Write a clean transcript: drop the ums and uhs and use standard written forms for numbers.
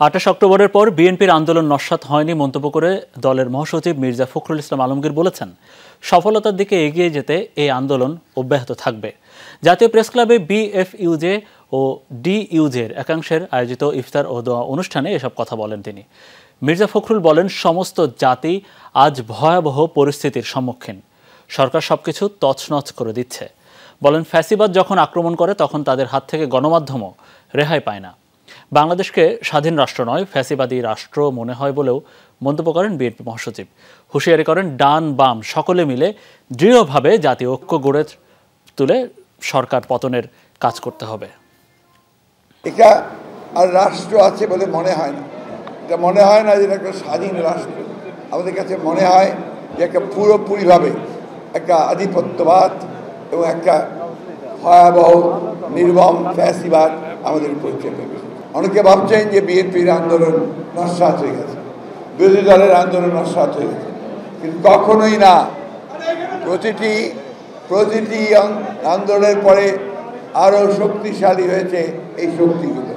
২৮ অক্টোবরের পর বিএনপির আন্দোলন নস্যাৎ হয়নি মন্তব্য করে দলের মহাসচিব মির্জা ফখরুল ইসলাম আলমগীর বলেছেন, সফলতার দিকে এগিয়ে যেতে এই আন্দোলন অব্যাহত থাকবে। জাতীয় প্রেসক্লাবে বিএফইউজে ও ডিইউজের একাংশের আয়োজিত ইফতার ও দোয়া অনুষ্ঠানে এসব কথা বলেন তিনি। মির্জা ফখরুল বলেন, সমস্ত জাতি আজ ভয়াবহ পরিস্থিতির সম্মুখীন। সরকার সবকিছু তছনছ করে দিচ্ছে। বলেন, ফ্যাসিবাদ যখন আক্রমণ করে তখন তাদের হাত থেকে গণমাধ্যমও রেহাই পায় না। বাংলাদেশকে স্বাধীন রাষ্ট্র নয়, ফ্যাসিবাদী রাষ্ট্র মনে হয় বলেও মন্তব্য করেন বিএনপি মহাসচিব। হুঁশিয়ারি করেন, ডান বাম সকলে মিলে দৃঢ়ভাবে জাতীয় ঐক্য গড়ে তুলে সরকার পতনের কাজ করতে হবে। এটা আর রাষ্ট্র আছে বলে মনে হয় না। এটা মনে হয় না যে এটা একটা স্বাধীন রাষ্ট্র। আমাদের কাছে মনে হয় যে একটা পুরোপুরিভাবে একটা আধিপত্যবাদ এবং একটা ভয়াবহ নির্মম ফ্যাসিবাদ আমাদের উপর চেপে গেছে। অনেকে ভাবছেন যে বিএনপির আন্দোলন নস্যাৎ হয়ে গেছে, বিরোধী দলের আন্দোলন নস্যাৎ হয়ে গেছে, কিন্তু কখনোই না। প্রতিটি আন্দোলনের পরে আরও শক্তিশালী হয়েছে এই শক্তিগুলো।